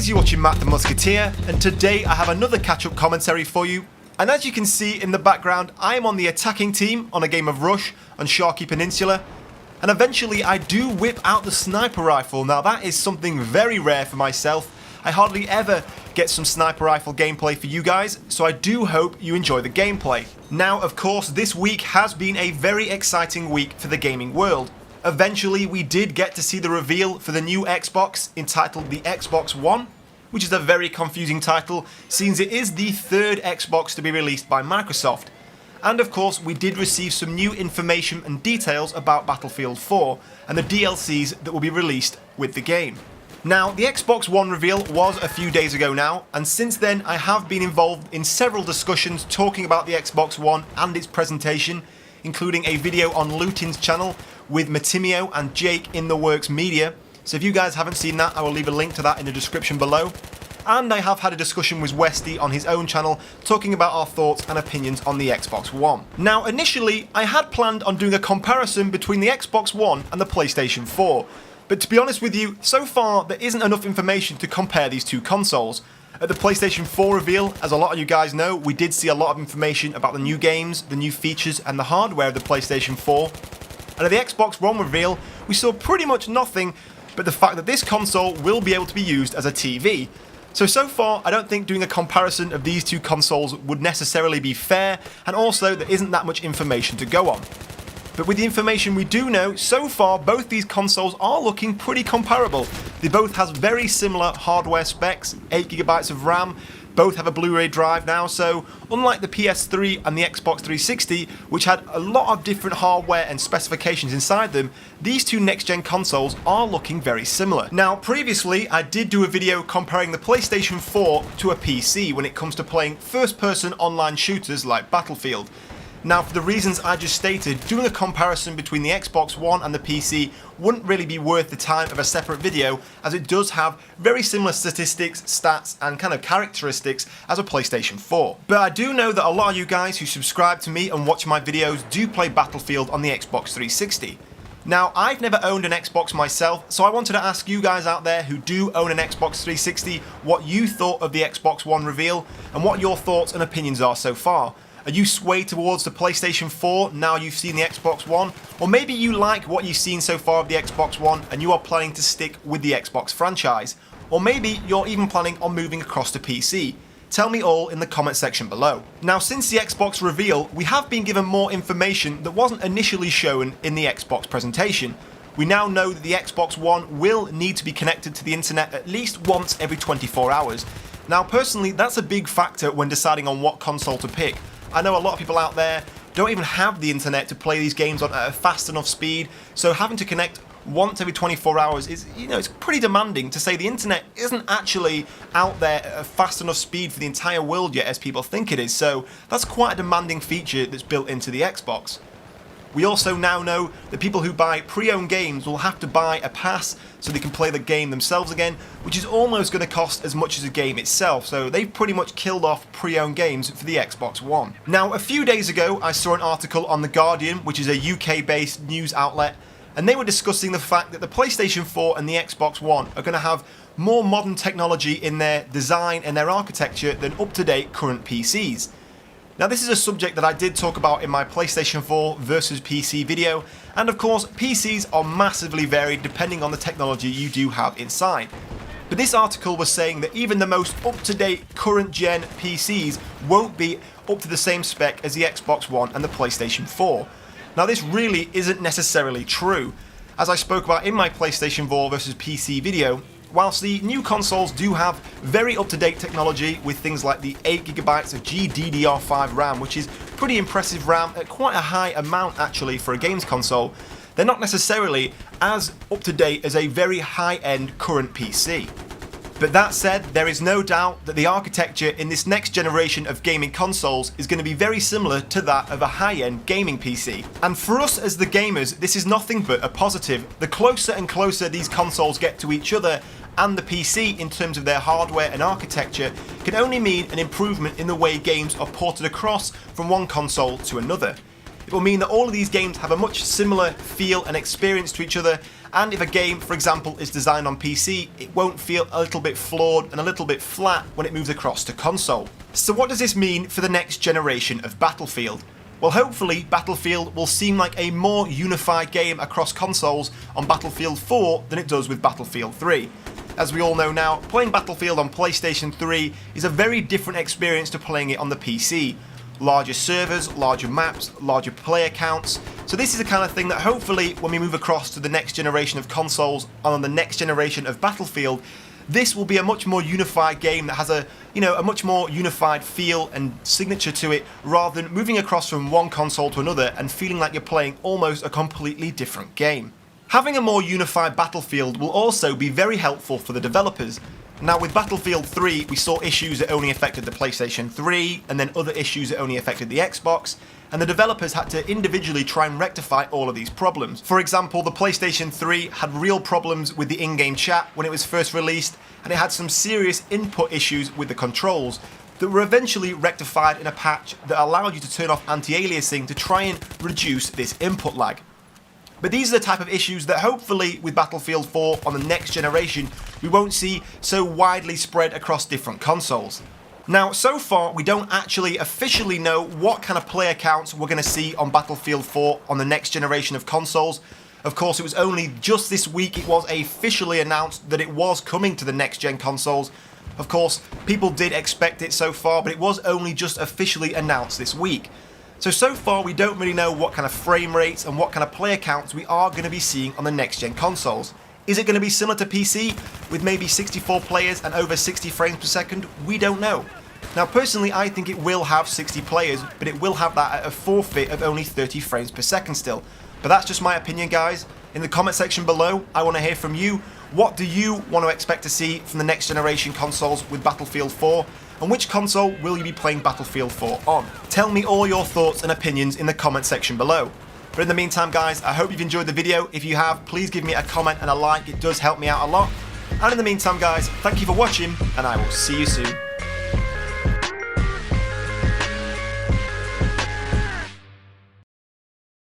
you're watching Matt the Musketeer, and today I have another catch-up commentary for you. And as you can see in the background, I am on the attacking team on a game of Rush on Sharkey Peninsula. And eventually I do whip out the sniper rifle. Now that is something very rare for myself. I hardly ever get some sniper rifle gameplay for you guys, so I do hope you enjoy the gameplay. Now, of course, this week has been a very exciting week for the gaming world. Eventually, we did get to see the reveal for the new Xbox, entitled the Xbox One, which is a very confusing title, since it is the third Xbox to be released by Microsoft. And of course, we did receive some new information and details about Battlefield 4 and the DLCs that will be released with the game. Now, the Xbox One reveal was a few days ago now, and since then I have been involved in several discussions talking about the Xbox One and its presentation, including a video on Lutin's channel with MattTheMusketeer and Jake in the Works Media. So if you guys haven't seen that, I will leave a link to that in the description below. And I have had a discussion with Westy on his own channel talking about our thoughts and opinions on the Xbox One. Now, initially I had planned on doing a comparison between the Xbox One and the PlayStation 4. But to be honest with you, so far there isn't enough information to compare these two consoles. At the PlayStation 4 reveal, as a lot of you guys know, we did see a lot of information about the new games, the new features and the hardware of the PlayStation 4. And at the Xbox One reveal, we saw pretty much nothing but the fact that this console will be able to be used as a TV. So far, I don't think doing a comparison of these two consoles would necessarily be fair, and also there isn't that much information to go on. But with the information we do know, so far both these consoles are looking pretty comparable. They both have very similar hardware specs, 8GB of RAM, both have a Blu-ray drive now, so unlike the PS3 and the Xbox 360, which had a lot of different hardware and specifications inside them, these two next-gen consoles are looking very similar. Now, previously I did do a video comparing the PlayStation 4 to a PC when it comes to playing first-person online shooters like Battlefield. Now, for the reasons I just stated, doing a comparison between the Xbox One and the PC wouldn't really be worth the time of a separate video, as it does have very similar statistics, stats and kind of characteristics as a PlayStation 4. But I do know that a lot of you guys who subscribe to me and watch my videos do play Battlefield on the Xbox 360. Now, I've never owned an Xbox myself, so I wanted to ask you guys out there who do own an Xbox 360 what you thought of the Xbox One reveal and what your thoughts and opinions are so far. Are you swayed towards the PlayStation 4 now you've seen the Xbox One? Or maybe you like what you've seen so far of the Xbox One and you are planning to stick with the Xbox franchise? Or maybe you're even planning on moving across to PC? Tell me all in the comment section below. Now, since the Xbox reveal, we have been given more information that wasn't initially shown in the Xbox presentation. We now know that the Xbox One will need to be connected to the internet at least once every 24 hours. Now, personally, that's a big factor when deciding on what console to pick. I know a lot of people out there don't even have the internet to play these games on at a fast enough speed, so having to connect once every 24 hours is, it's pretty demanding. To say the internet isn't actually out there at a fast enough speed for the entire world yet as people think it is, so that's quite a demanding feature that's built into the Xbox. We also now know that people who buy pre-owned games will have to buy a pass so they can play the game themselves again, which is almost going to cost as much as the game itself, so they've pretty much killed off pre-owned games for the Xbox One. Now, a few days ago I saw an article on The Guardian, which is a UK-based news outlet, and they were discussing the fact that the PlayStation 4 and the Xbox One are going to have more modern technology in their design and their architecture than up-to-date current PCs. Now, this is a subject that I did talk about in my PlayStation 4 versus PC video, and of course PCs are massively varied depending on the technology you do have inside. But this article was saying that even the most up-to-date current gen PCs won't be up to the same spec as the Xbox One and the PlayStation 4. Now, this really isn't necessarily true. As I spoke about in my PlayStation 4 versus PC video, whilst the new consoles do have very up-to-date technology with things like the 8GB of GDDR5 RAM, which is pretty impressive RAM at quite a high amount actually for a games console, they're not necessarily as up-to-date as a very high-end current PC. But that said, there is no doubt that the architecture in this next generation of gaming consoles is going to be very similar to that of a high-end gaming PC. And for us as the gamers, this is nothing but a positive. The closer and closer these consoles get to each other, and the PC in terms of their hardware and architecture, can only mean an improvement in the way games are ported across from one console to another. It will mean that all of these games have a much similar feel and experience to each other, and if a game, for example, is designed on PC, it won't feel a little bit flawed and a little bit flat when it moves across to console. So what does this mean for the next generation of Battlefield? Well, hopefully Battlefield will seem like a more unified game across consoles on Battlefield 4 than it does with Battlefield 3. As we all know now, playing Battlefield on PlayStation 3 is a very different experience to playing it on the PC. Larger servers, larger maps, larger player counts. So this is the kind of thing that hopefully when we move across to the next generation of consoles and on the next generation of Battlefield, this will be a much more unified game that has a much more unified feel and signature to it, rather than moving across from one console to another and feeling like you're playing almost a completely different game. Having a more unified Battlefield will also be very helpful for the developers. Now with Battlefield 3 we saw issues that only affected the PlayStation 3 and then other issues that only affected the Xbox, and the developers had to individually try and rectify all of these problems. For example, the PlayStation 3 had real problems with the in-game chat when it was first released, and it had some serious input issues with the controls that were eventually rectified in a patch that allowed you to turn off anti-aliasing to try and reduce this input lag. But these are the type of issues that hopefully with Battlefield 4 on the next generation we won't see so widely spread across different consoles. Now, so far we don't actually officially know what kind of player counts we're going to see on Battlefield 4 on the next generation of consoles. Of course, it was only just this week it was officially announced that it was coming to the next gen consoles. Of course, people did expect it so far, but it was only just officially announced this week. So far we don't really know what kind of frame rates and what kind of player counts we are going to be seeing on the next gen consoles. Is it going to be similar to PC, with maybe 64 players and over 60 frames per second? We don't know. Now personally I think it will have 60 players, but it will have that at a forfeit of only 30 frames per second still. But that's just my opinion, guys. In the comment section below, I want to hear from you. What do you want to expect to see from the next generation consoles with Battlefield 4? And which console will you be playing Battlefield 4 on? Tell me all your thoughts and opinions in the comment section below. But in the meantime, guys, I hope you've enjoyed the video. If you have, please give me a comment and a like. It does help me out a lot. And in the meantime, guys, thank you for watching, and I will see you soon.